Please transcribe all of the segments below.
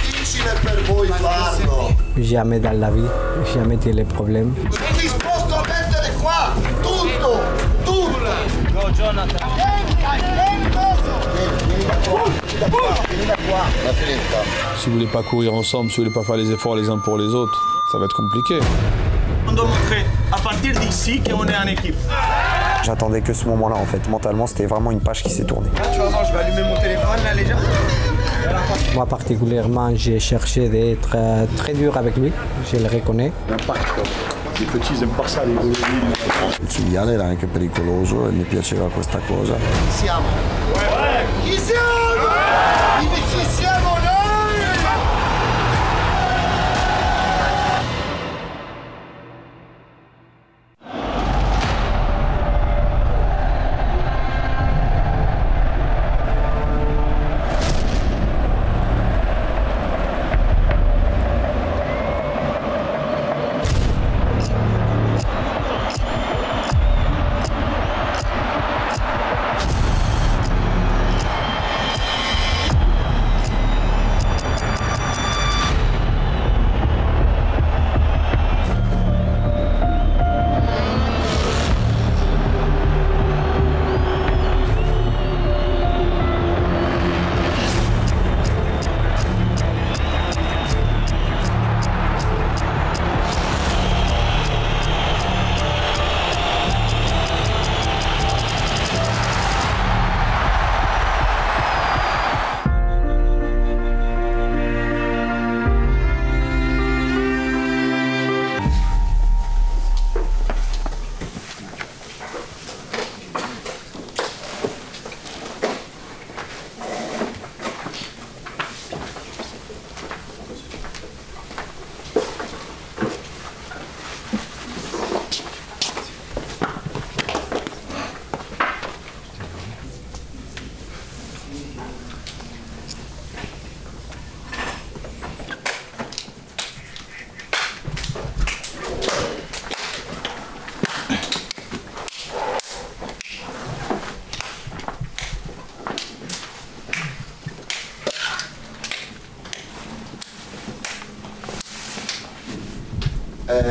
difficile per voi farlo. Jamais dans la vie, jamais des les problèmes. Sono disposto a mettere qua tutto, tutto. Go Jonathan. Vieni da qua. La finita. Si vous voulez pas courir ensemble, si vous voulez pas faire les efforts les uns pour les autres, ça va être compliqué. On doit montrer à partir d'ici qu'on est en équipe. J'attendais que ce moment-là en fait. Mentalement, c'était vraiment une page qui s'est tournée. Tu vas voir, je vais allumer mon téléphone là, les gens. Moi particulièrement, j'ai cherché d'être très dur avec lui, je le reconnais. L'impatto, i petits aiment pas ça, les golosini. Il cinghiale era anche pericoloso e mi piaceva questa cosa. Siamo. Chi siamo? Chi siamo noi?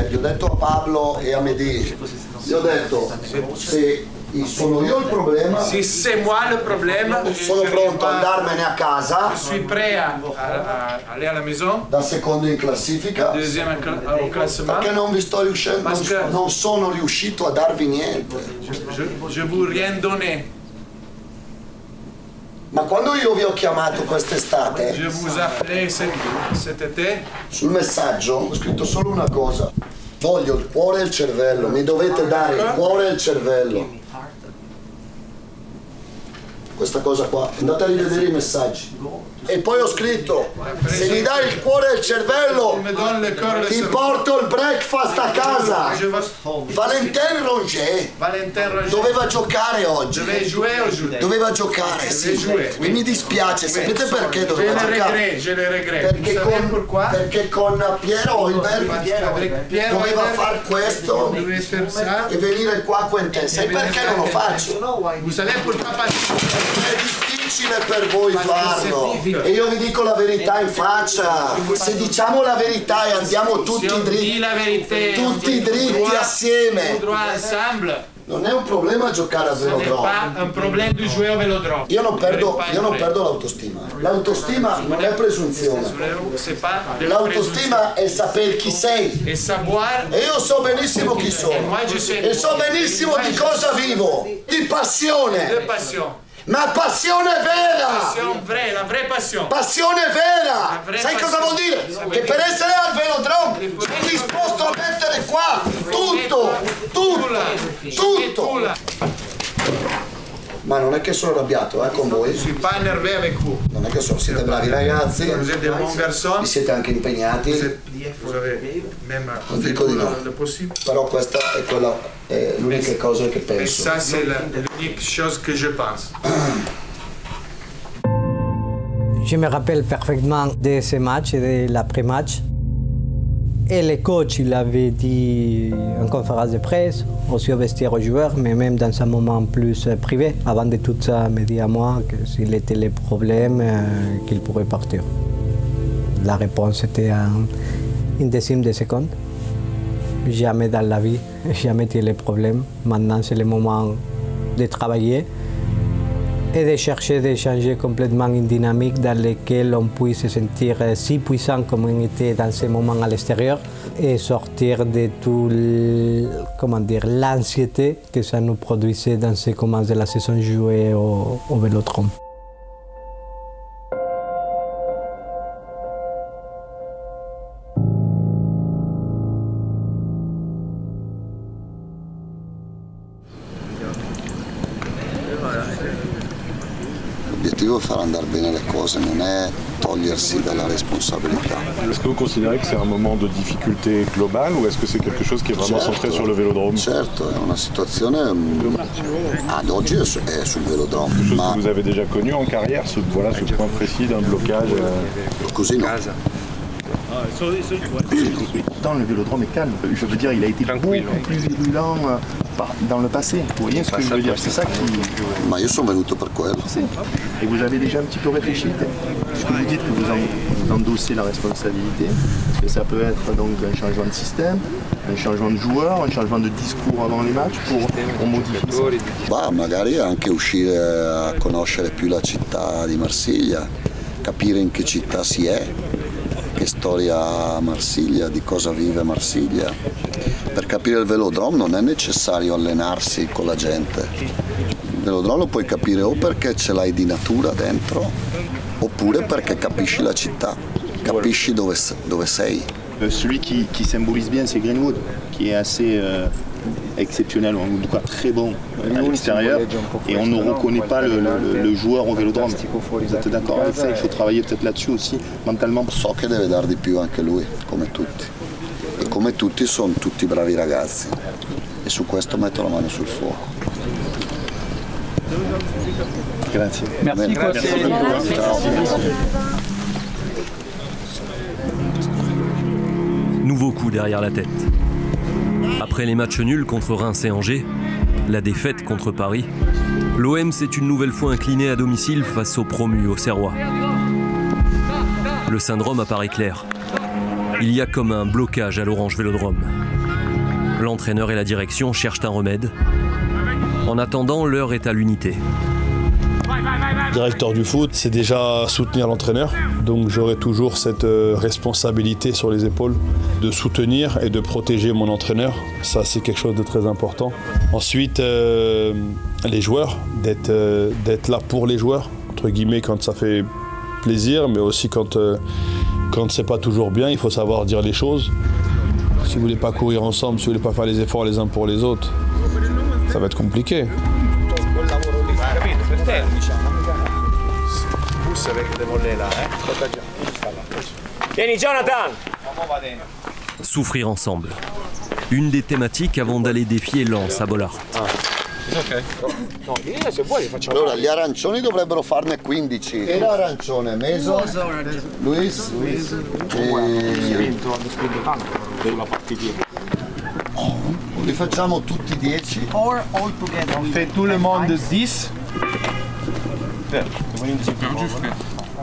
Gli ho detto a Pablo e a Mehdi, gli ho detto se sono io il problema, si c'est moi le problème, sono pronto ad andarmene a casa, je suis prêt à aller à la maison, da secondo in classifica, deuxième au classement, perché non vi sto riuscendo, non sono riuscito a darvi niente. Je vous rien donné. Ma quando io vi ho chiamato quest'estate, Je vous appelais cet été, sul messaggio ho scritto solo una cosa: voglio il cuore e il cervello, mi dovete dare il cuore e il cervello. Questa cosa qua, andate a rivedere i messaggi. E poi ho scritto: se mi dai il cuore e il cervello ti porto il breakfast a casa. Valentin Rongier doveva giocare oggi, doveva giocare, sì. E mi dispiace, sapete perché doveva giocare? Perché con Piero Heuberg doveva far questo e venire qua a Quentin. Sai perché non lo faccio? È difficile per voi farlo e io vi dico la verità in faccia. Se diciamo la verità e andiamo tutti dritti assieme, non è un problema giocare a velodrome. Io non perdo l'autostima. L'autostima non è presunzione. L'autostima è sapere chi sei. E io so benissimo chi sono. E so benissimo di cosa vivo. Di passione. Ma passione vera! La vraie passion. Passione vera! Sai cosa vuol dire? Che per essere al velodrome sono disposto a mettere qua tutto! Ma non è che sono arrabbiato con voi. Je suis pas énervé avec vous. Non è che siete bravi ragazzi. Vous êtes des bons garçons. Vi siete anche impegnati. Vous avez même non dico di no. Però questa è quella l'unica cosa che penso. Et ça c'est l'unique chose que je pense. Je me rappelle parfaitement de ce match et de l'après-match. Et le coach, il avait dit en conférence de presse, aussi au vestiaire aux joueurs, mais même dans un moment plus privé, avant de tout ça, il me dit à moi que s'il était les problèmes, qu'il pourrait partir. La réponse était en une décime de seconde. Jamais dans la vie, jamais eu les problèmes. Maintenant, c'est le moment de travailler et de chercher de changer complètement une dynamique dans laquelle on puisse se sentir si puissant comme on était dans ce moment à l'extérieur et sortir de tout l'anxiété que ça nous produisait dans ces commences de la saison jouée au Vélodrome. L'obiettivo è far andare bene le cose, non è togliersi dalla responsabilità. Est-ce que vous considérez que c'est un moment de difficulté globale ou est-ce que c'est quelque chose qui est vraiment centré sur le Vélodrome? Certo, è una situazione ad oggi è sul Vélodrome. Quelque chose que vous avez déjà connu en carrière, ce point précis d'un blocage Così no. Dans le Vélodrome est calme. Je veux dire, il a été beaucoup plus virulent dans le passé. Vous voyez ce que je veux dire? C'est ça qui... Ma io sono venuto per quello. Et vous avez déjà un petit peu réfléchi? Puisque vous dites que vous endossez la responsabilité, est-ce que ça peut être donc un changement de système, un changement de joueur, un changement de discours avant les matchs pour modifier ça? Bah, magari anche uscire a conoscere più la città di Marsiglia, capire in che città si è, che storia ha Marsiglia, di cosa vive Marsiglia. Per capire il Vélodrome non è necessario allenarsi con la gente. Il Vélodrome lo puoi capire o perché ce l'hai di natura dentro, oppure perché capisci la città, capisci dove sei. Celui qui symbolise bien, c'est Greenwood, qui est assez exceptionnel, en tout cas très bon à l'extérieur, et on ne reconnaît pas le joueur au Vélodrome. Vous êtes d'accord avec ça? Il faut travailler peut-être là-dessus aussi, mentalement. So che deve dar di più anche lui, come tutti. E come tutti sono tutti bravi ragazzi. E su questo metto la mano sul fuoco. Grazie. Merci. Nouveau coup derrière la tête. Après les matchs nuls contre Reims et Angers, la défaite contre Paris, l'OM s'est une nouvelle fois incliné à domicile face aux promus auxerrois. Le syndrome apparaît clair. Il y a comme un blocage à l'Orange Vélodrome. L'entraîneur et la direction cherchent un remède. En attendant, l'heure est à l'unité. Directeur du foot, c'est déjà soutenir l'entraîneur. Donc j'aurai toujours cette responsabilité sur les épaules de soutenir et de protéger mon entraîneur. Ça, c'est quelque chose de très important. Ensuite, les joueurs, d'être là pour les joueurs, entre guillemets, quand ça fait plaisir, mais aussi quand c'est pas toujours bien, il faut savoir dire les choses. Si vous voulez pas courir ensemble, si vous voulez pas faire les efforts les uns pour les autres, ça va être compliqué. Souffrir ensemble. Une des thématiques avant d'aller défier Lens à Bollard. Allora, gli arancioni dovrebbero farne 15. E l'arancione, Meso, Luis li facciamo tutti 10. On fait tout le monde 10.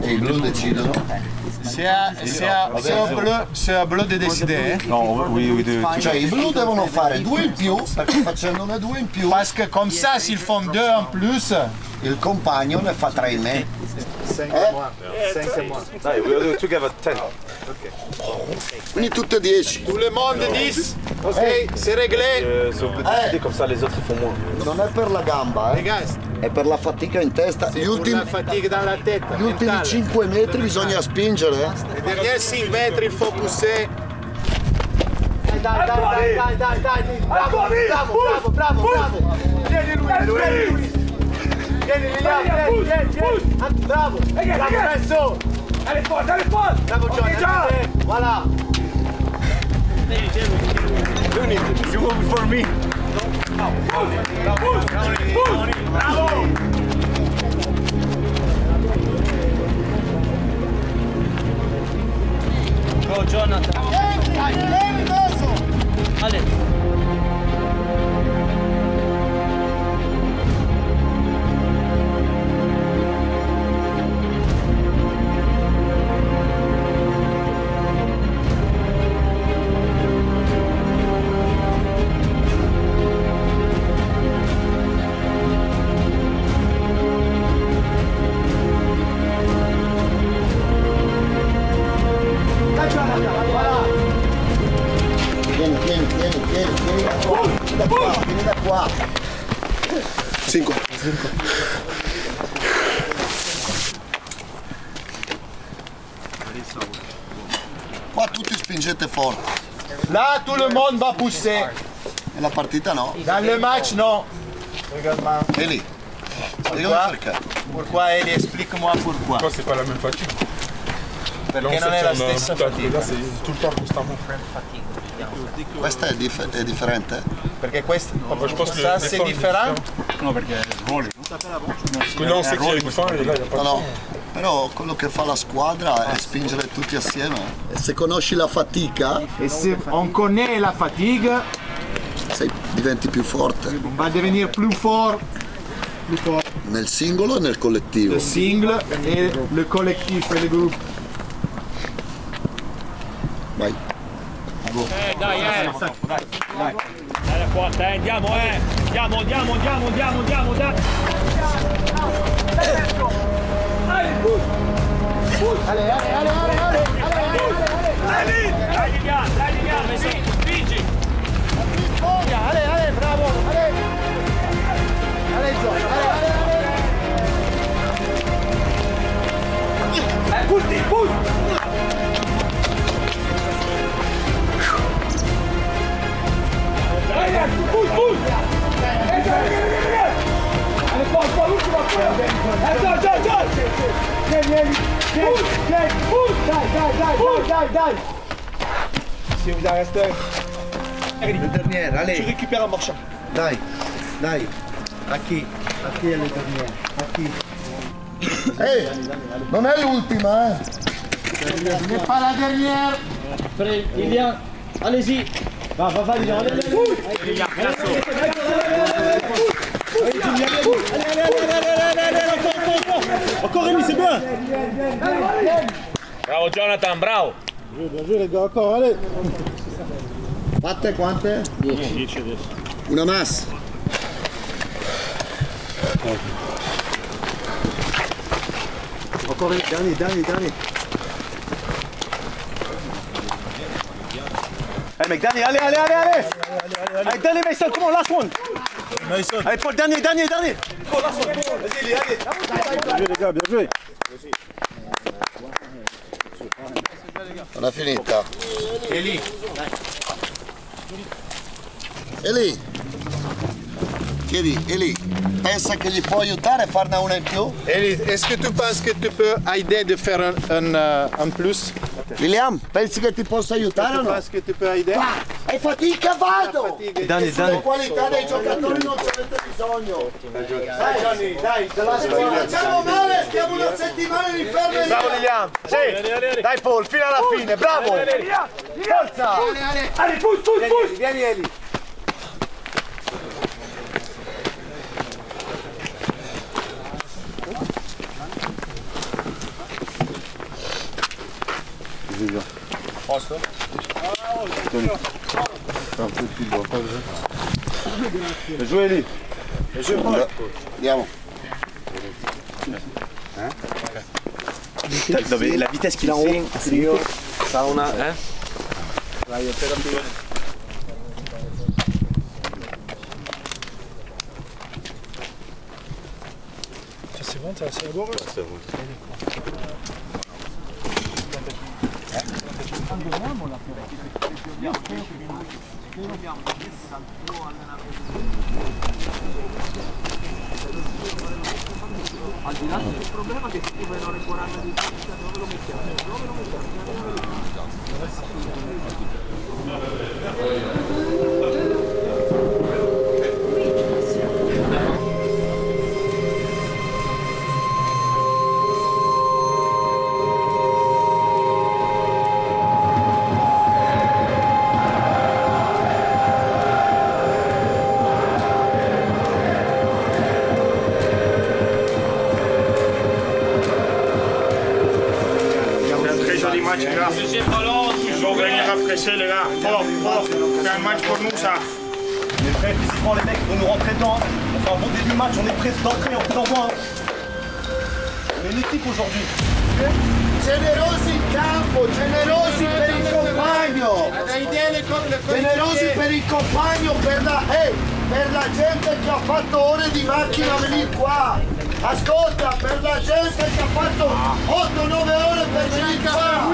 E i blu decidono. C'est à bleu de décider. Cioè i blu devono fare 2 in più, perché facendone 2 in più, Parce que comme ça, s'ils font 2 en plus, il compagno ne fa 3 in meno. 5 mois. Quindi tutte 10. Tout le monde 10. Ok, c'est réglé. Comme ça les autres font moins. Non è per la gamba, è per la fatica in testa. Gli ultimi, La fatigue dans la tête. gli ultimi 5 metri bisogna spingere. Les derniers 5 mètres, il faut pousser. Dai. Bravo. Vieni Luis. Vieni Lilian, bravo. Bravo presso. Allez forte. Bravo John. Voilà. You move for me. Bravo. Go Jonathan. Allez. Vieni da qua. 5. Qua tutti spingete forte. Là, tout le monde va pousser. E la partita no. Dans le match, non. Regarde-moi. E lì. Spiegami perché. Pourquoi, Eli? Explique-moi pourquoi. Pourquoi c'est pas la même fatigue? Perché non è la stessa fatica. Là, c'est tout le temps constamment. Questa è differente? Perché questo, je pense que ça les c'est fois, différent. Non, perché Parce que là, on sait qu'il y a une fin et là, il n'y a pas de No, però quello che fa la squadra è spingere tutti assieme. E se conosci la fatica, Et si on connaît la fatigue, diventi più forte. on va devenir plus fort. Nel singolo e nel collettivo. Le single et le collectif et le groupe. Vai. Dai, dai. Dai forte, andiamo, Andiamo, dai. Dai, Lilian, sì, spingi. Ale, bravo, Ale. Ale, Gio, Ale. Push. Push! Allez, forza, l'ultima Già! Vieni! Push! Dai! Si vous restez. Le dernier, allez. Tu récupères en marchant. Dai. A chi è le dernier? A chi? Non è l'ultima, n'est pas la dernière. Prêt, Lilian, allez-y. Va, Lilian, allez. Lilian, Encore Rémi, c'est bien. Bravo Jonathan, bravo. Bien joué les gars, encore, allez. Fatte quante? 10 adesso. Una más. Encore dernier. Hey mec, dernier, allez! Allez, dernier Mason, come on, last one! Mason. Allez, Paul, dernier! Oh, last one, vas-y, allez! Bien joué les gars, bien joué! Non è finita. Eli. Chiedi, Eli, pensa che gli può aiutare a farne una in più? Eli, est-ce que tu penses que tu peux aider de faire un plus? Lilian, pensi che ti possa aiutare o no? Pensi che tu peux aider? È fatica, vado! Dani. La qualità dei giocatori non ce n'è bisogno. Dai, te la facciamo male, stiamo una settimana in inferno. Bravo Lilian! Sì! Dai Paul, fino alla fine, bravo! Forza! Allez, push! Vieni Eli! Posto? Giù Eli! Andiamo. Dove la vitesse qu'il a en haut, ça on a, hein? C'est bon, t'as assez à boire là? C'est bon. Al di là del problema che tu vai a 40 di dove lo mettiamo? joli match, les gars. Il faut venir apprécier, les gars. Fort, fort. C'est un match pour nous, ça. On est prêts physiquement, les mecs, on nous rentre dedans. On fait un bon début de match, on est prêts d'entrer, on fait l'envoi. On est une équipe aujourd'hui. Generosi in campo, generosi per il compagno, generosi per il compagno, per la gente che ha fatto ore di macchina a venire qua. Ascolta, per la gente che ha fatto 8-9 ore per venire qua.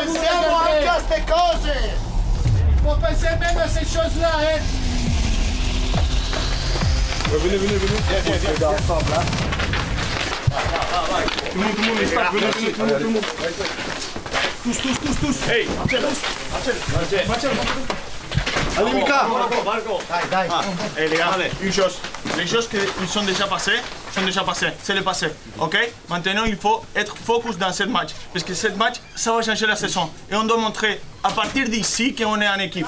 Pensiamo anche a ste cose. Faut penser même à ces choses-là, hein. Venez. Viens. Tout le monde, venez, tout le monde. Tous. Hey, Marcel. Allez, Mika. Hey, les gars, une chose. Les choses qui sont déjà passées, c'est le passé, ok? Maintenant, il faut être focus dans ce match, parce que ce match, ça va changer la saison. Et on doit montrer, à partir d'ici, qu'on est en équipe.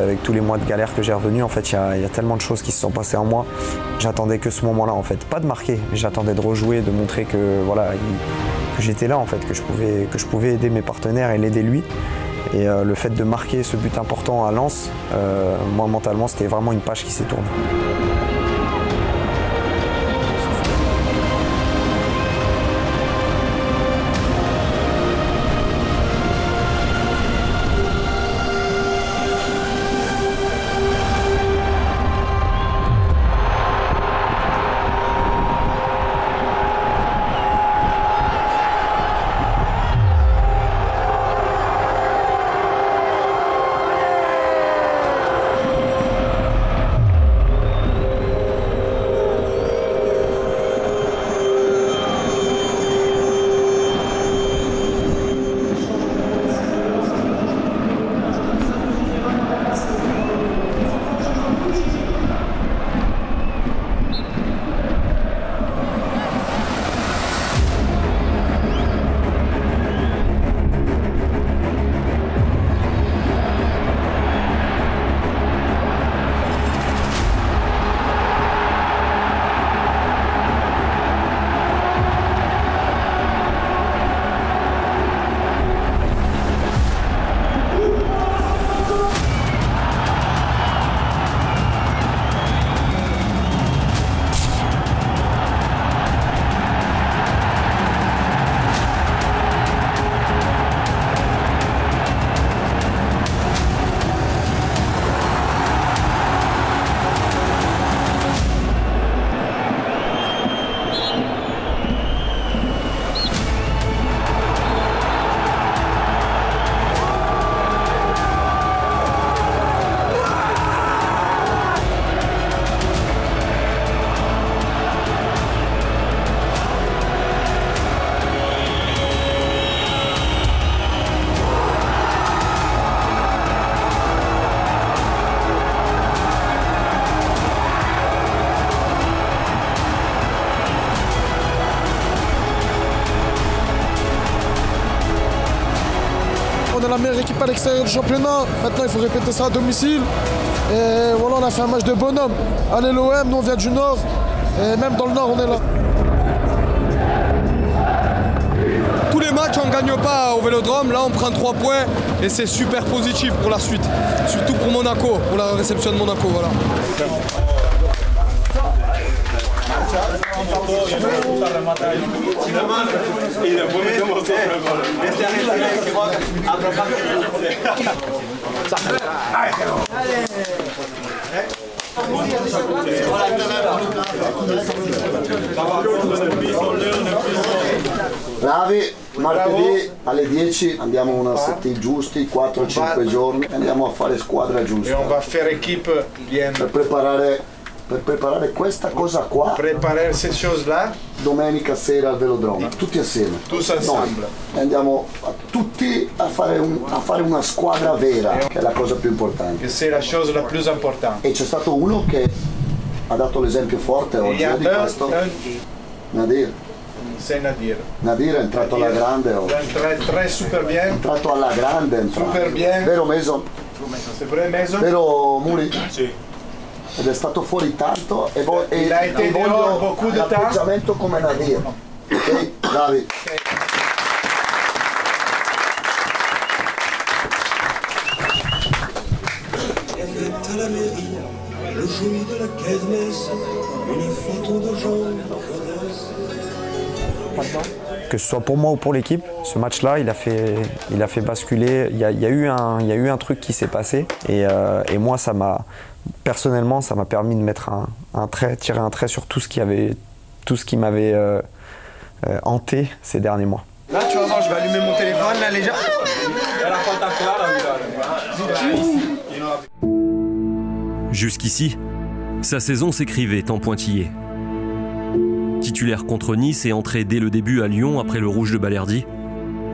Avec tous les mois de galère que j'ai revenus, en fait, il y a tellement de choses qui se sont passées en moi. J'attendais que ce moment-là, en fait, pas de marquer, mais j'attendais de rejouer, de montrer que voilà, que j'étais là, en fait, que je pouvais aider mes partenaires et l'aider lui. Et le fait de marquer ce but important à Lens, moi mentalement, c'était vraiment une page qui s'est tournée. On est la meilleure équipe à l'extérieur du championnat. Maintenant, il faut répéter ça à domicile. Et voilà, on a fait un match de bonhomme. Allez l'OM, nous on vient du Nord. Et même dans le Nord, on est là. Tous les matchs, on ne gagne pas au Vélodrome. Là, on prend 3 points et c'est super positif pour la suite. Surtout pour Monaco, pour la réception de Monaco. Voilà. Bravi, martedì alle 10 andiamo una settimana giusti, 4-5 giorni, andiamo a fare squadra giusta. E on va faire équipe bien. Per preparare per preparare questa cosa qua. Préparer ces choses-là. Domenica sera al velodromo, tutti assieme. Tous ensemble. Noi andiamo tutti a fare una squadra vera, che è la cosa più importante. Que c'est la chose la plus importante. E c'è stato uno che ha dato l'esempio forte oggi di questo. Nadir. C'est Nadir. Nadir è entrato alla grande oggi. Très super bien. È entrato alla grande. Super bien. Vero Mason? C'est vrai Mason? Vero Muri? Sì. Ed è stato fuori tanto e voglio un atteggiamento come Nadir. Ok? Bravi. À la mairie, le jour de la kermesse, une photo de Jean. Que ce soit pour moi ou pour l'équipe, ce match-là, il a fait basculer. Il y a eu un truc qui s'est passé et moi, personnellement, ça m'a permis de mettre tirer un trait sur tout ce qui m'avait hanté ces derniers mois. Là, tu vas voir, je vais allumer mon téléphone, là, les gens. Jusqu'ici, sa saison s'écrivait en pointillé. Titulaire contre Nice et entré dès le début à Lyon après le rouge de Balerdi,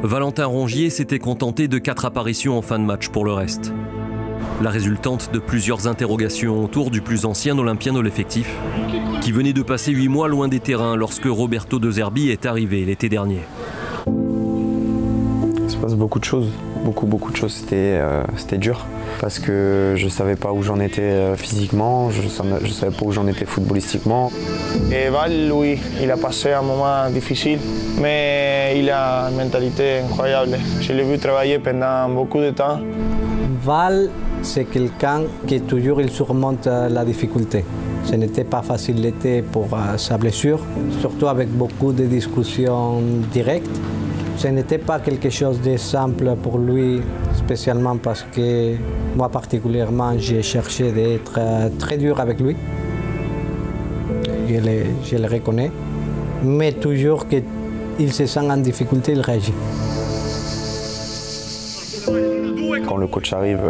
Valentin Rongier s'était contenté de 4 apparitions en fin de match pour le reste. La résultante de plusieurs interrogations autour du plus ancien Olympien de l'effectif, qui venait de passer 8 mois loin des terrains lorsque Roberto De Zerbi est arrivé l'été dernier. Il se passe beaucoup de choses, beaucoup de choses. C'était dur parce que je ne savais pas où j'en étais physiquement, je ne savais pas où j'en étais footballistiquement. Et Val, lui, il a passé un moment difficile, mais il a une mentalité incroyable. Je l'ai vu travailler pendant beaucoup de temps. Val, c'est quelqu'un qui toujours il surmonte la difficulté. Ce n'était pas facile l'été pour sa blessure, surtout avec beaucoup de discussions directes. Ce n'était pas quelque chose de simple pour lui, spécialement parce que moi particulièrement, j'ai cherché d'être très dur avec lui. Je le reconnais. Mais toujours qu'il se sent en difficulté, il réagit. Quand le coach arrive,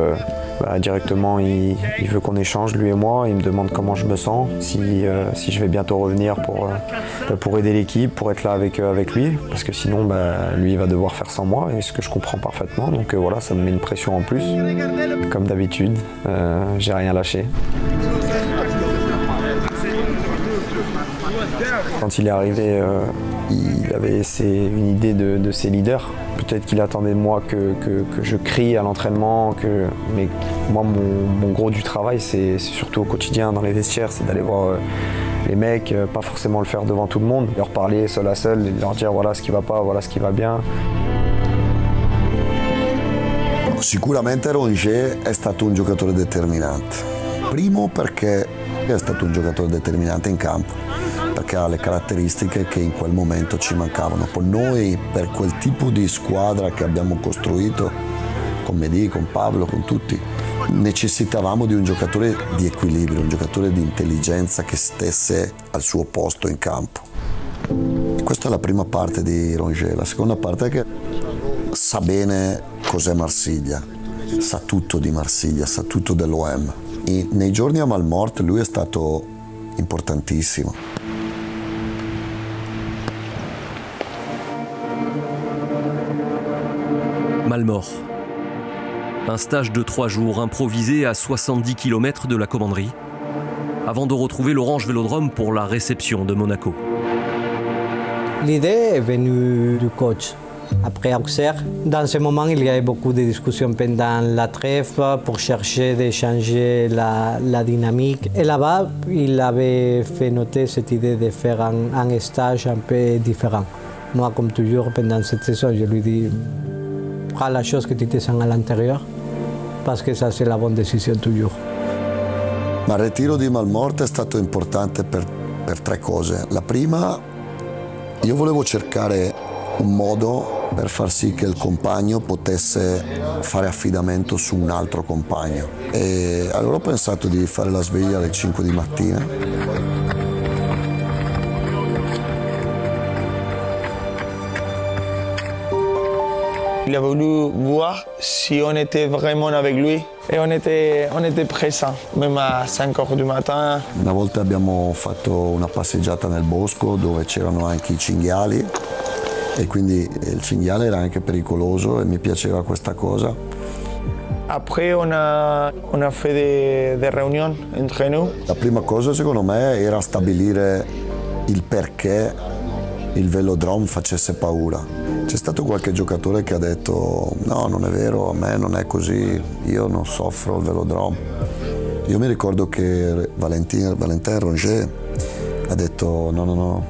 directement, il veut qu'on échange, lui et moi. Il me demande comment je me sens, si je vais bientôt revenir pour aider l'équipe, pour être là avec lui. Parce que sinon, lui, il va devoir faire sans moi, et ce que je comprends parfaitement. Donc voilà, ça me met une pression en plus. Comme d'habitude, j'ai rien lâché. Quand il est arrivé, il avait une idée de ses leaders. Peut-être qu'il attendait de moi que je crie à l'entraînement, mais moi, mon gros du travail, c'est surtout au quotidien, dans les vestiaires, c'est d'aller voir les mecs, pas forcément le faire devant tout le monde, leur parler seul à seul, leur dire voilà ce qui va pas, voilà ce qui va bien. Sicuramente Rongier è stato un giocatore determinante. Primo perché è stato un giocatore determinante in campo, perché ha le caratteristiche che in quel momento ci mancavano. Poi noi, per quel tipo di squadra che abbiamo costruito, con Mehdi, con Pablo, con tutti, necessitavamo di un giocatore di equilibrio, un giocatore di intelligenza che stesse al suo posto in campo. Questa è la prima parte di Rongier. La seconda parte è che sa bene cos'è Marsiglia, sa tutto di Marsiglia, sa tutto dell'OM. Nei giorni a Malmort lui è stato importantissimo. Malmort. Un stage de 3 jours improvisé à 70 km de la commanderie, avant de retrouver l'Orange Vélodrome pour la réception de Monaco. L'idée est venue du coach. Après Auxerre, dans ce moment, il y avait beaucoup de discussions pendant la trêve pour chercher de changer la dynamique. Et là-bas, il avait fait noter cette idée de faire un stage un peu différent. Moi, comme toujours, pendant cette saison, je lui dis prends la chose que tu te sens à l'intérieur, parce que ça, c'est la bonne décision toujours. Ma il ritiro di Malmort è stato importante per 3 cose. La prima, io volevo cercare un modo per far sì che il compagno potesse fare affidamento su un altro compagno. E allora ho pensato di fare la sveglia alle 5 di mattina. Il a voulu voir si on était vraiment avec lui. e on était présents, même à 5 heures du matin. Una volta abbiamo fatto una passeggiata nel bosco dove c'erano anche i cinghiali e quindi il cinghiale era anche pericoloso e mi piaceva questa cosa. Après, on a fait des réunions entre nous. La prima cosa secondo me era stabilire il perché il velodrome facesse paura. C'è stato qualche giocatore che ha detto no, non è vero, a me non è così, io non soffro il velodrome. Io mi ricordo che Valentin Rongier ha detto no,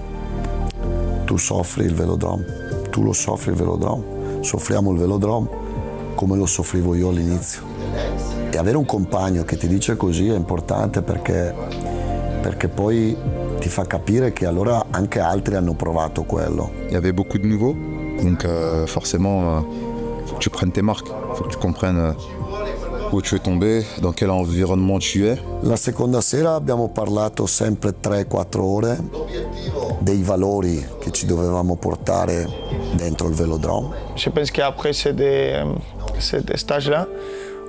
tu soffri il velodrome, tu lo soffri il velodrome, soffriamo il velodrome come lo soffrivo io all'inizio. E avere un compagno che ti dice così è importante perché poi ti fa capire che allora anche altri hanno provato quello. Il y avait beaucoup de nouveaux, donc forcément, faut que tu prennes tes marques, faut que tu comprennes où tu es tombé, dans quel environnement tu es. La seconda sera abbiamo parlato sempre 3-4 ore dei valori che ci dovevamo portare dentro il velodrome. Je pense qu'après cet stage-là,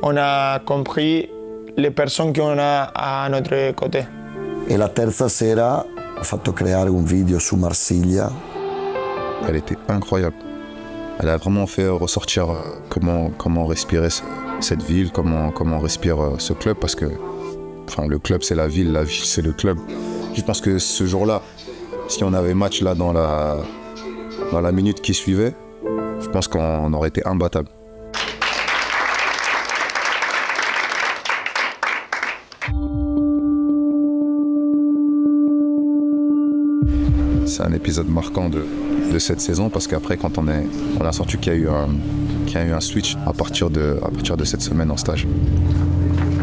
on a compris les personnes qu'on a à notre côté. E la terza sera ho fatto creare un video su Marsiglia. Elle était incroyable. Elle a vraiment fait ressortir comment respirer cette ville, comment respire ce club, parce que le club c'est la ville c'est le club. Je pense que ce jour-là, si on avait match là dans la minute qui suivait, je pense qu'on aurait été imbattable. C'est un épisode marquant de cette saison parce qu'après, quand on a senti qu'il y a eu un switch à partir de cette semaine en stage.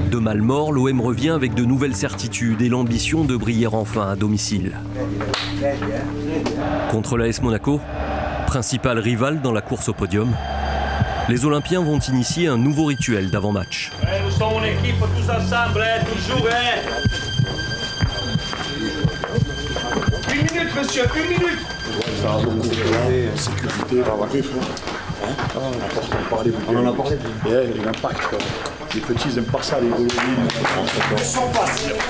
De mal mort, l'OM revient avec de nouvelles certitudes et l'ambition de briller enfin à domicile. Contre l'AS Monaco, principal rival dans la course au podium, les Olympiens vont initier un nouveau rituel d'avant-match. Nous sommes une équipe tous ensemble, toujours. Une minute, monsieur, une minute. Sécurité, on en a parlé. L'impact. Les petits ils aiment pas ça, les gros. Ils sont pas.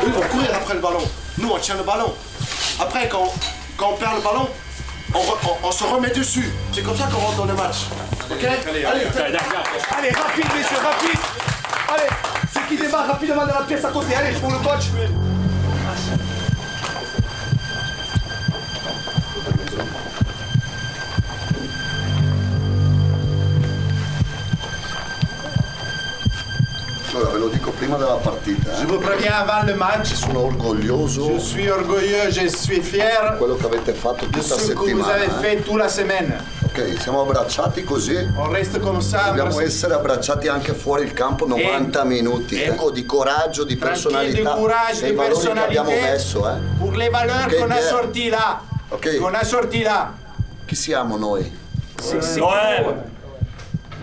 Eux vont courir après le ballon. Nous on tient le ballon. Après quand on perd le ballon, on se remet dessus. C'est comme ça qu'on rentre dans le match. Ok? Allez, rapide messieurs, rapide. Allez, ceux qui démarrent rapidement dans la pièce à côté. Allez, pour le coach. Allora, ve lo dico prima della partita. Je vous préviens avant le match. Sono orgoglioso. Je suis orgueilleux, je suis fier. Quello che avete fatto tutta la settimana. De ce que vous avez fait toute la semaine. Ok, siamo abbracciati così. On reste comme ça. Dobbiamo essere abbracciati anche fuori il campo 90 minuti. Di coraggio, di personalità. Di courage, di valori che abbiamo messo, Pour les valeurs qu'on a sorti là. Ok. Qu'on a sorti là. Chi siamo noi? L'OM.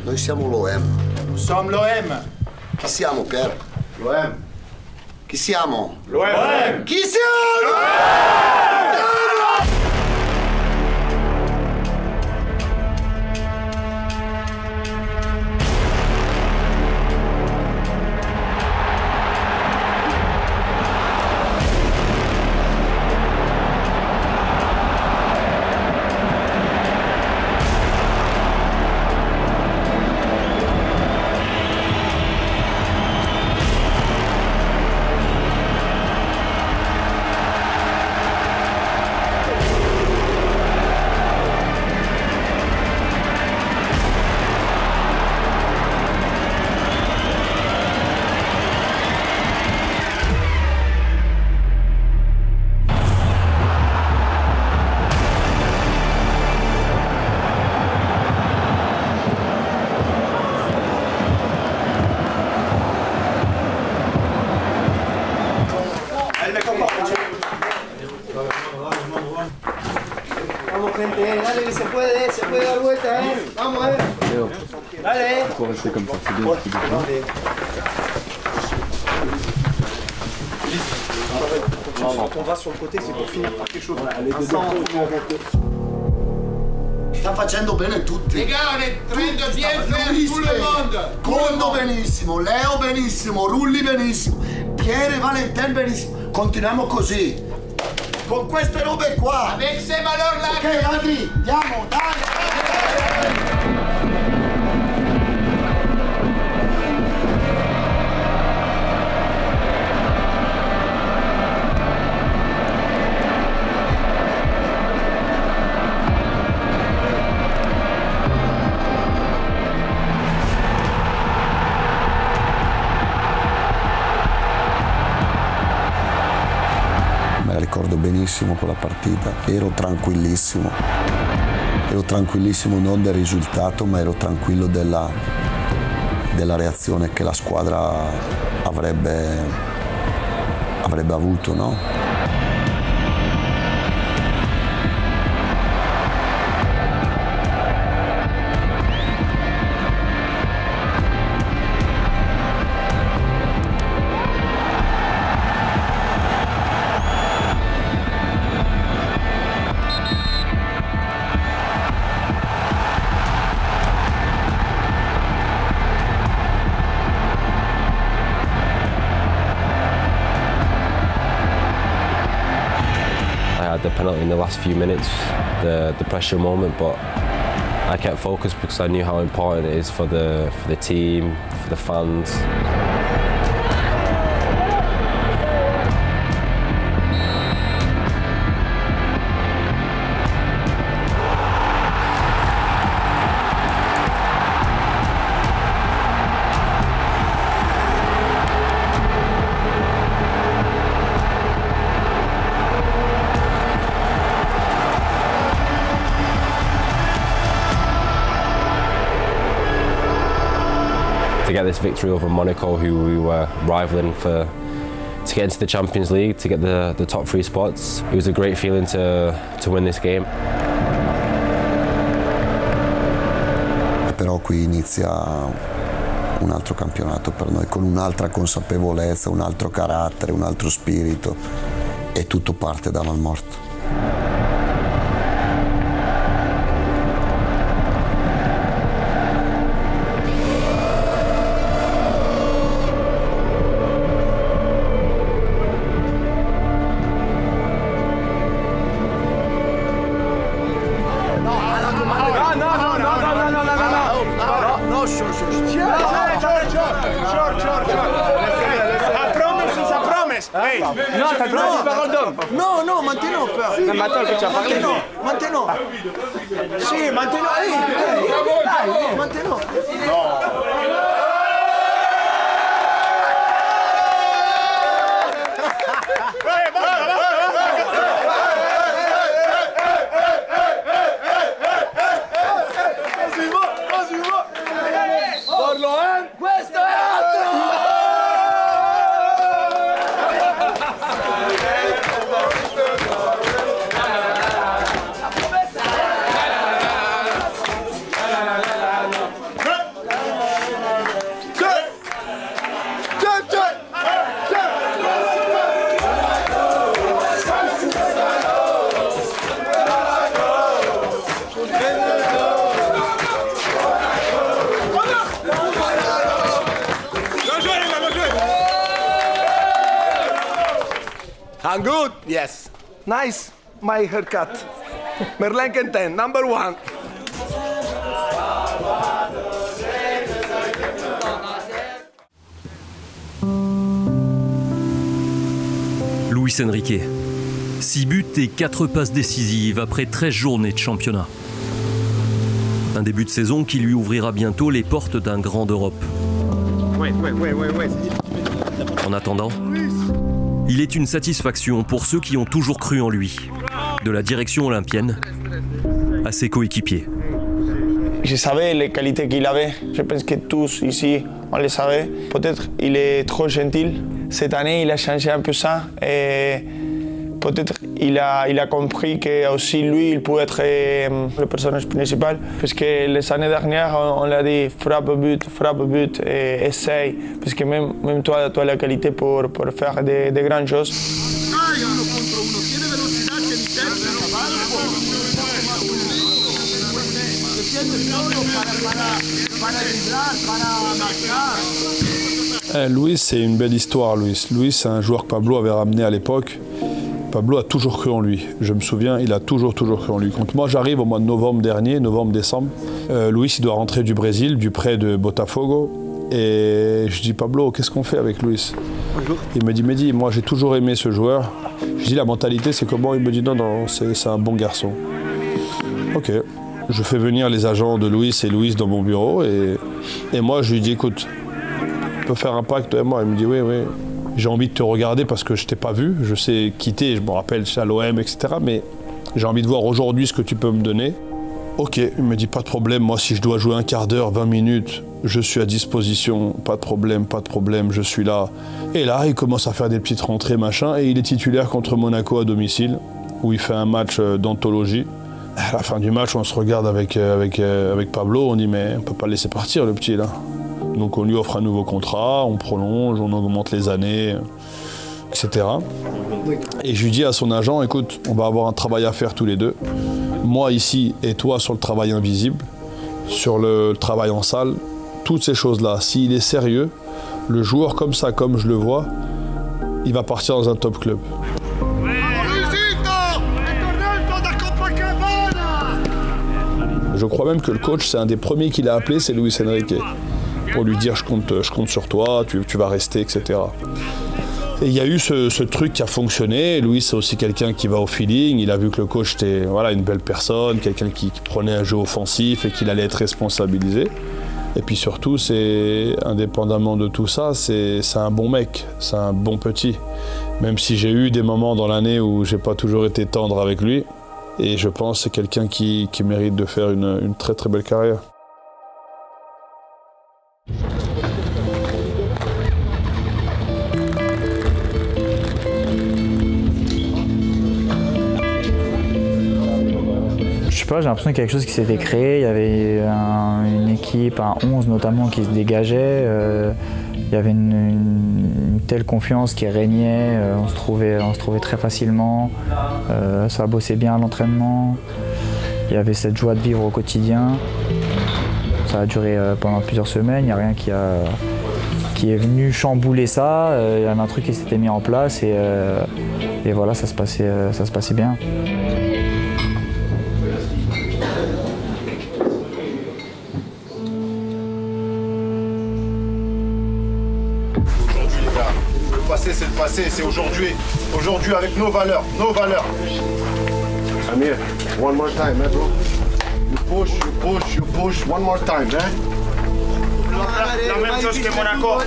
Noi siamo l'OM. Nous sommes l'OM. Chi siamo, Pier? L'OM. Chi siamo? L'OM. Chi siamo? L'OM. Vamos gente, dale que se puede dar vuelta, Vamos, Dale. Il faut rester comme ça, c'est bien. Quand on va sur le côté, c'est pour finir par quelque chose. Allez, dedans. sta facendo bene tutti. Les gars, on est en train de bien faire tout le monde. Coldo benissimo, Leo benissimo, Rulli benissimo, Pierre Valentin benissimo. Continuiamo così, con queste robe qua. Avec ces valeurs là. Ok, Adri, andiamo, dai. Ricordo benissimo quella partita, ero tranquillissimo non del risultato, ma ero tranquillo della reazione che la squadra avrebbe avuto, no? The penalty in the last few minutes, the pressure moment, but I kept focused because I knew how important it is for the team, for the fans. To get this victory over Monaco, who we were rivaling for, to get into the Champions League, to get the top 3 spots. It was a great feeling to win this game. Però qui inizia un altro campionato per noi, con un'altra consapevolezza, un altro carattere, un altro spirito, e tutto parte da Malmorto. Hey, non, t'as le droit de parole d'homme. Non, non, maintenant, peur. Si, maintenant que tu as parlé. Maintenant. Si, maintenant. Hey, maintenant. Questo è altro! I'm good? Yes. Nice. My haircut. Merlin Quentin, number 1. Luis Enrique. 6 buts et 4 passes décisives après 13 journées de championnat. Un début de saison qui lui ouvrira bientôt les portes d'un grand d'Europe. En attendant, il est une satisfaction pour ceux qui ont toujours cru en lui, de la direction olympienne à ses coéquipiers. Je savais les qualités qu'il avait. Je pense que tous ici, on les savait. Peut-être il est trop gentil. Cette année, il a changé un peu ça. Et peut-être il a compris que aussi lui, il pouvait être le personnage principal. Parce que les années dernières, on l'a dit frappe but et essaye. Parce que même toi, tu as la qualité pour faire des grandes choses. Luis, c'est une belle histoire, Luis. Luis, c'est un joueur que Pablo avait ramené à l'époque. Pablo a toujours cru en lui. Je me souviens, il a toujours cru en lui. Quand moi, j'arrive au mois de novembre dernier, novembre-décembre, Luis, il doit rentrer du Brésil, du prêt de Botafogo. Et je dis, Pablo, qu'est-ce qu'on fait avec Luis? Bonjour. Il me dit, Mehdi, moi, j'ai toujours aimé ce joueur. Je dis, la mentalité, c'est comment? Il me dit, non, c'est un bon garçon. Ok. Je fais venir les agents de Luis et Luis dans mon bureau. Et moi, je lui dis, écoute, on peut faire un pacte, toi et moi. Il me dit, oui. J'ai envie de te regarder parce que je t'ai pas vu. Je sais quitter, je me rappelle, chez l'OM, etc. Mais j'ai envie de voir aujourd'hui ce que tu peux me donner. Ok, il me dit, pas de problème. Moi, si je dois jouer un quart d'heure, 20 minutes, je suis à disposition. Pas de problème, je suis là. Et là, il commence à faire des petites rentrées, machin. Et il est titulaire contre Monaco à domicile, où il fait un match d'anthologie. À la fin du match, on se regarde avec Pablo. On dit, mais on peut pas le laisser partir, le petit, là. Donc on lui offre un nouveau contrat, on prolonge, on augmente les années, etc. Et je lui dis à son agent, écoute, on va avoir un travail à faire tous les deux. Moi ici et toi sur le travail invisible, sur le travail en salle, toutes ces choses-là. S'il est sérieux, le joueur comme ça, comme je le vois, il va partir dans un top club. Je crois même que le coach, c'est un des premiers qu'il a appelé, c'est Luis Enrique. Pour lui dire je compte sur toi, tu vas rester, etc. Et il y a eu ce truc qui a fonctionné. Luis, c'est aussi quelqu'un qui va au feeling. Il a vu que le coach était une belle personne, quelqu'un qui prenait un jeu offensif et qu'il allait être responsabilisé. Et puis surtout, indépendamment de tout ça, c'est un bon mec, c'est un bon petit. Même si j'ai eu des moments dans l'année où j'ai pas toujours été tendre avec lui. Et je pense que c'est quelqu'un qui mérite de faire une très très belle carrière. J'ai l'impression qu'il y a quelque chose qui s'était créé, il y avait une équipe, un 11 notamment qui se dégageait, il y avait une telle confiance qui régnait, on se trouvait très facilement, ça bossait bien à l'entraînement, il y avait cette joie de vivre au quotidien, ça a duré pendant plusieurs semaines, il n'y a rien qui est venu chambouler ça, il y avait un truc qui s'était mis en place et voilà, ça se passait bien. C'est le passé, c'est aujourd'hui. Aujourd'hui avec nos valeurs, Amir, one more time, eh, bro. You push, one more time, eh? La même chose que Monaco.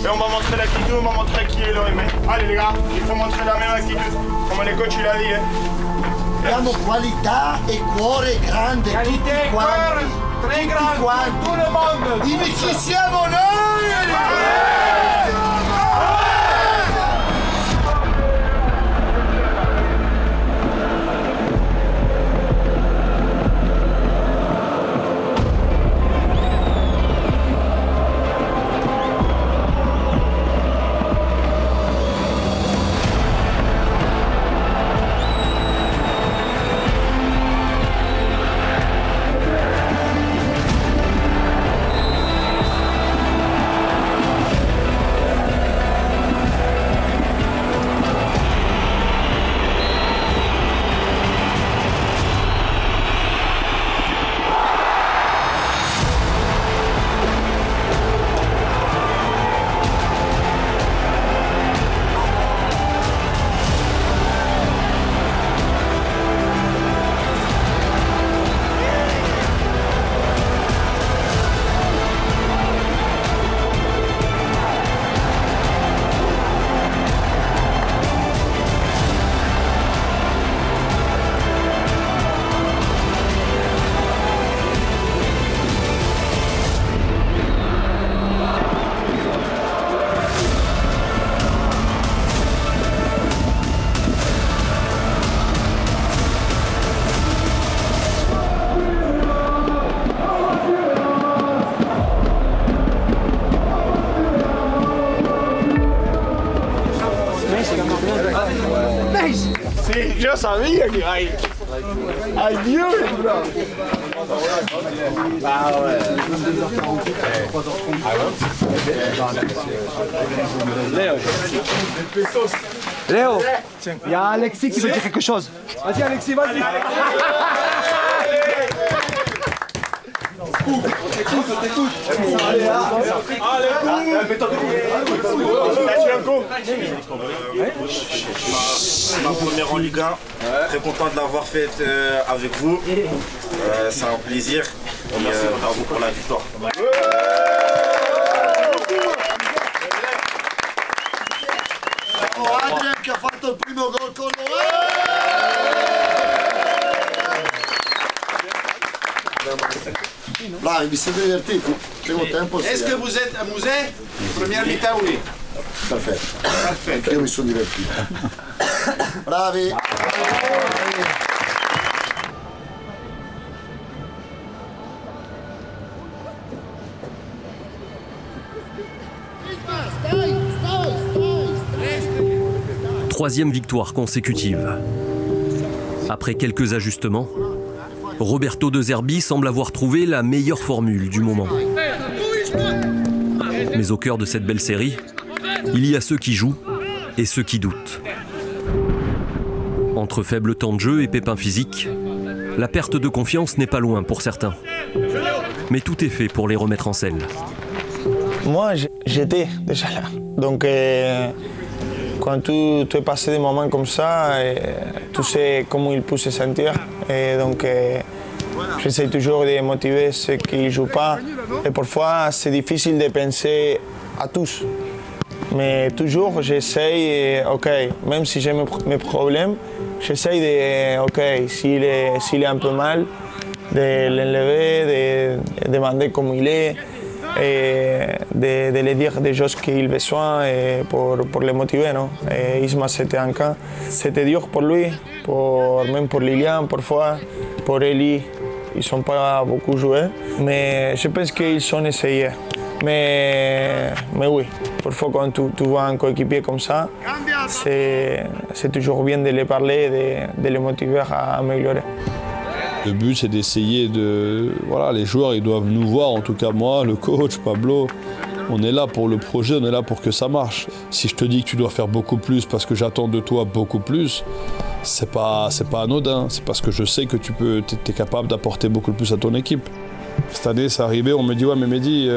Et on va montrer l'attitude, on va montrer qui est l'OM. Allez les gars, il faut montrer la même attitude. Comme le coach il a dit. Abbiamo qualità e cuore grande, tutti quanti. Très grande, tout le monde. Dimmi chi siamo noi! Sí, yo sabía que iba a ir. I knew it, bro. Léo, il y a Alexis qui veut dire quelque chose. Vas-y Alexis, vas-y. On t'écoute. Allez, ma première en Ligue 1, très content de l'avoir faite avec vous. C'est un plaisir. Bravo pour la victoire. Adrian che ha fatto il primo gol con Bravi, vi siete divertiti? Primo tempo sì. Est-ce que vous êtes amusés? Première mi-temps, oui. Perfetto. Io mi sono divertito. Bravi. Troisième victoire consécutive. Après quelques ajustements, Roberto De Zerbi semble avoir trouvé la meilleure formule du moment. Mais au cœur de cette belle série, il y a ceux qui jouent et ceux qui doutent. Entre faible temps de jeu et pépins physiques, la perte de confiance n'est pas loin pour certains. Mais tout est fait pour les remettre en selle. Moi, j'étais déjà là. Donc, quand tu es passé des moments comme ça, tu sais comment il peut se sentir. Et donc, j'essaie toujours de motiver ceux qui ne jouent pas. Et parfois, c'est difficile de penser à tous. Mais toujours, j'essaie, ok, même si j'ai mes problèmes, j'essaie de, ok, s'il est un peu mal, de l'enlever, de demander comment il est, et de lui dire des choses qu'il a besoin pour le motiver. Non? Et Isma, c'était un cas. C'était dur pour lui, même pour Lilian parfois, pour Eli. Ils n'ont pas beaucoup joué, mais je pense qu'ils ont essayé. Mais oui, parfois quand tu vois un coéquipier comme ça, c'est toujours bien de les parler, de les motiver à améliorer. Le but, c'est d'essayer de... Voilà, les joueurs, ils doivent nous voir, en tout cas moi, le coach, Pablo. On est là pour le projet, on est là pour que ça marche. Si je te dis que tu dois faire beaucoup plus parce que j'attends de toi beaucoup plus, c'est pas anodin. C'est parce que je sais que tu es capable d'apporter beaucoup plus à ton équipe. Cette année, c'est arrivé, on me dit « Ouais, mais Mehdi,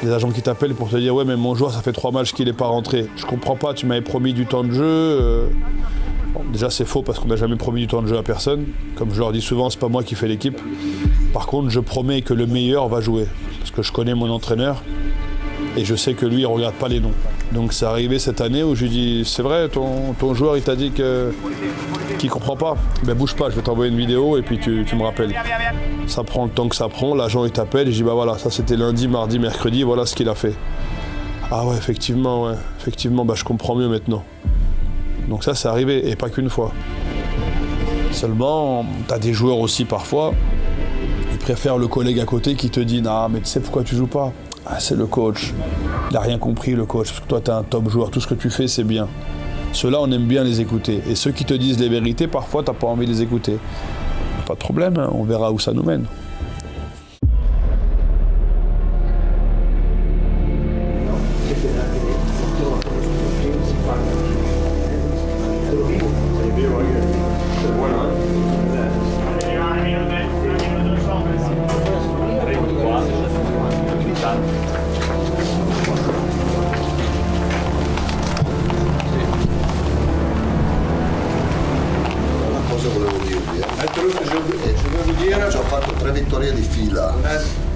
les agents qui t'appellent pour te dire « Ouais, mais mon joueur, ça fait 3 matchs qu'il n'est pas rentré. Je comprends pas, tu m'avais promis du temps de jeu. Bon, déjà, c'est faux parce qu'on n'a jamais promis du temps de jeu à personne. Comme je leur dis souvent, c'est pas moi qui fais l'équipe. Par contre, je promets que le meilleur va jouer. Parce que je connais mon entraîneur et je sais que lui, il ne regarde pas les noms. Donc c'est arrivé cette année où je lui dis « C'est vrai, ton joueur, il t'a dit qu'il ne comprend pas. Ben bouge pas, je vais t'envoyer une vidéo et puis tu me rappelles. » Ça prend le temps que ça prend, l'agent il t'appelle et je dis « Bah voilà, ça c'était lundi, mardi, mercredi, voilà ce qu'il a fait. » Ah ouais, effectivement, bah, je comprends mieux maintenant. Donc ça, c'est arrivé, et pas qu'une fois. Seulement, tu as des joueurs aussi parfois, ils préfèrent le collègue à côté qui te dit « Non, mais tu sais pourquoi tu joues pas ?» Ah, c'est le coach. Il n'a rien compris, le coach, parce que toi, tu es un top joueur, tout ce que tu fais, c'est bien. Ceux-là, on aime bien les écouter. Et ceux qui te disent les vérités, parfois, tu n'as pas envie de les écouter. Pas de problème, hein, on verra où ça nous mène.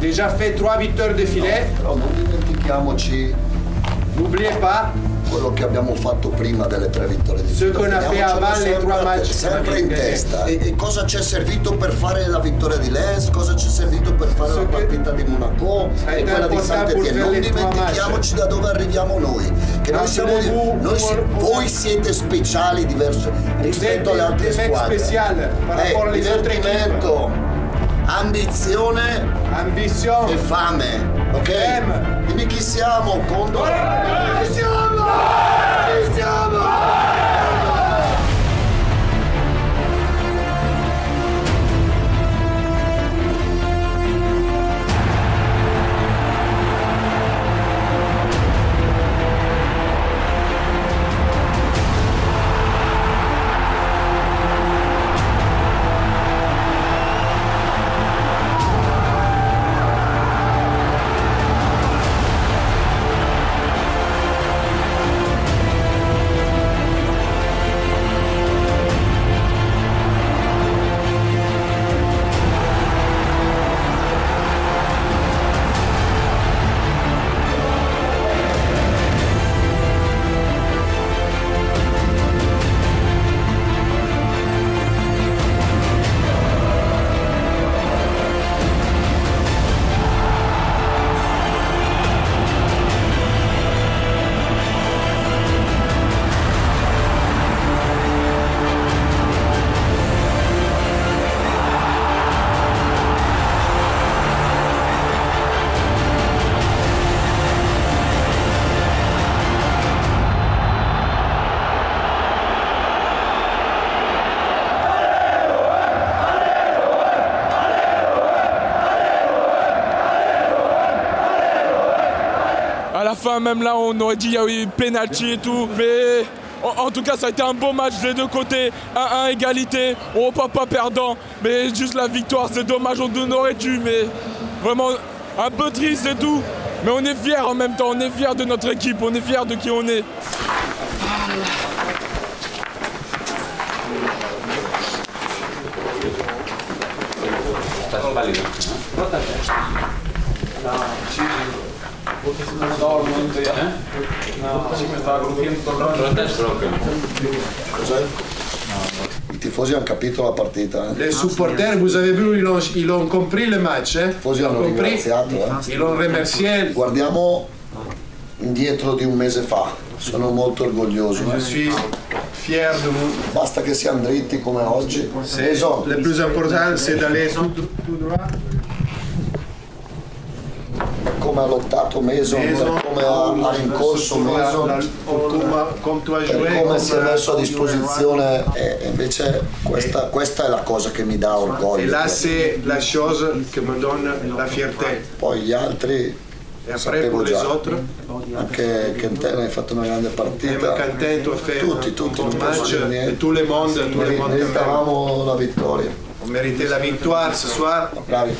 Déjà fait 3 vittorie di fila. Però non dimentichiamoci. N'oubliez pas quello che abbiamo fatto prima delle 3 vittorie di fila. Ce qu'on a fait avant les 3 matchs. Sempre in testa. E cosa ci è servito per fare la vittoria di Lens? Cosa ci è servito per fare la partita di Monaco? E quella di Saint-Étienne. Non dimentichiamoci da dove arriviamo noi. Che noi siamo voi siete speciali diversi rispetto alle altre squadre. Divertimento. Ambizione e fame, ok? Dimmi chi siamo, Condor. Chi siamo? Chi siamo? la fin, même là, on aurait dit qu'il y a eu penalty et tout. Mais en tout cas, ça a été un beau match des deux côtés. 1-1, égalité. On repart pas perdant. Mais juste la victoire, c'est dommage, on aurait dû. Mais vraiment, un peu triste et tout. Mais on est fiers en même temps. On est fiers de notre équipe. On est fiers de qui on est. I tifosi hanno capito la partita. Les supporters, vous avez vu, ils ont compris le match. I tifosi hanno ringraziato. Ils l'ont remercié. Guardiamo indietro di un mese fa. Sono molto orgoglioso. Je suis fier de vous. Basta che siamo dritti come oggi. Le plus important, c'est d'aller tout droit. Come ha lottato Mason, come ha rincorso Mason, come si è messo a disposizione, e invece questa è la cosa che mi dà orgoglio. E là c'est la chose che mi donne la fierté. Poi gli altri sapevo già, anche Quentin hai fatto una grande partita, tutti non posso dire niente, tout le monde meritavamo la vittoria. On méritait la victoire ce soir. Bravi.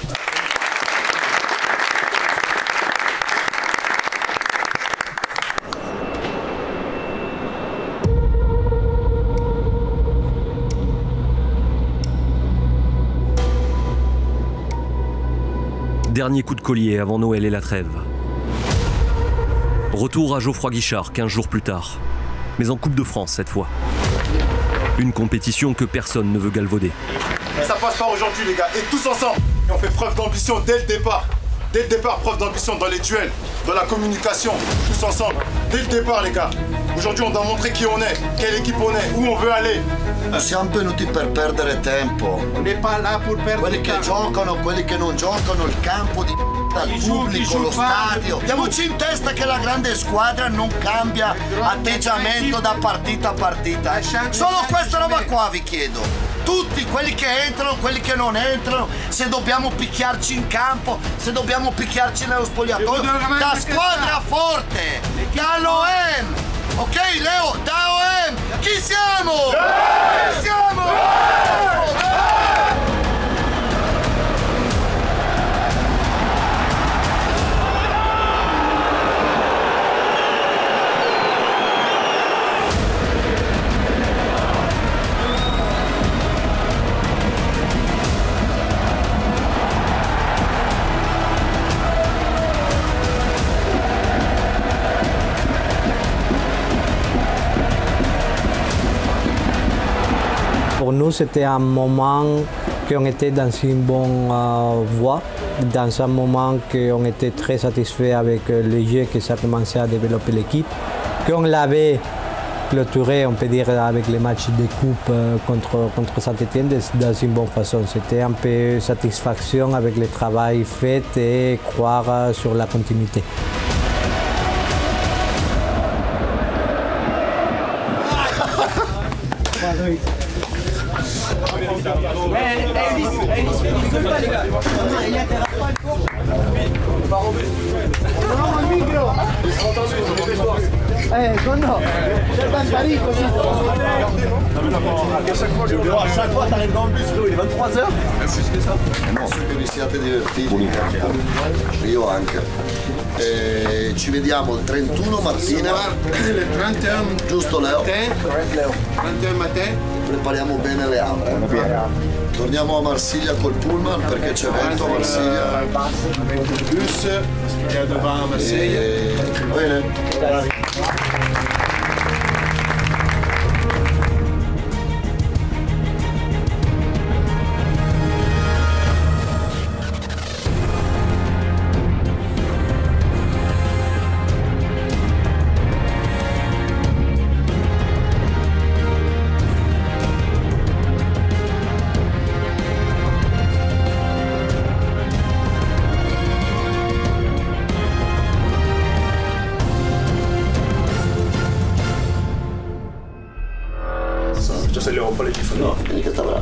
Dernier coup de collier avant Noël et la trêve. Retour à Geoffroy Guichard 15 jours plus tard, mais en Coupe de France cette fois. Une compétition que personne ne veut galvauder. Ça passe pas aujourd'hui les gars, et tous ensemble. Et on fait preuve d'ambition dès le départ. Dès le départ, preuve d'ambition dans les duels, dans la communication, tous ensemble. Dès le départ les gars. Aujourd'hui on doit montrer qui on est, quelle équipe on est, où on veut aller. Siamo venuti per perdere tempo. On n'est pas là pour perdre quelli che giocano, quelli che non giocano, il campo di il pubblico, lo stadio. Diamoci in testa che la grande squadra non cambia atteggiamento da partita a partita. Solo questa roba qua vi chiedo. Tutti, quelli che entrano, quelli che non entrano, se dobbiamo picchiarci in campo, se dobbiamo picchiarci nello spogliatoio, da squadra forte, dall'OM, ok Leo, da OM, chi siamo? Chi siamo? Pour nous, c'était un moment qu'on était dans une bonne voie, dans un moment qu'on était très satisfait avec le jeu que ça commençait à développer l'équipe, qu'on l'avait clôturé, on peut dire, avec les matchs de coupe contre Saint-Étienne dans une bonne façon. C'était un peu satisfaction avec le travail fait et croire sur la continuité. Condo, c'è tanta rico, A chaque fois t'arrives dans le bus, il est 23h. Merci, c'est ça. Non, so che vi siate divertiti in campo. Io anche. Ci vediamo il 31 mattina. Il 31. Giusto Leo? 31 matin. Prepariamo bene le aule. Torniamo a Marsiglia col pullman perché c'è vento a Marsiglia. Il bus che è davanti a Marsiglia. Bene.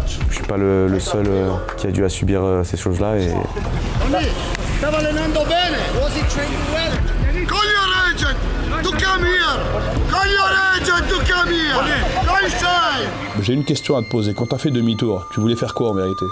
Je suis pas le seul qui a dû subir ces choses-là. Et... Stava allenando bene. Was he training well? Call your agent to come here. Call your agent to come here. What do you say? J'ai une question à te poser. Quand tu as fait demi-tour, tu voulais faire quoi en vérité?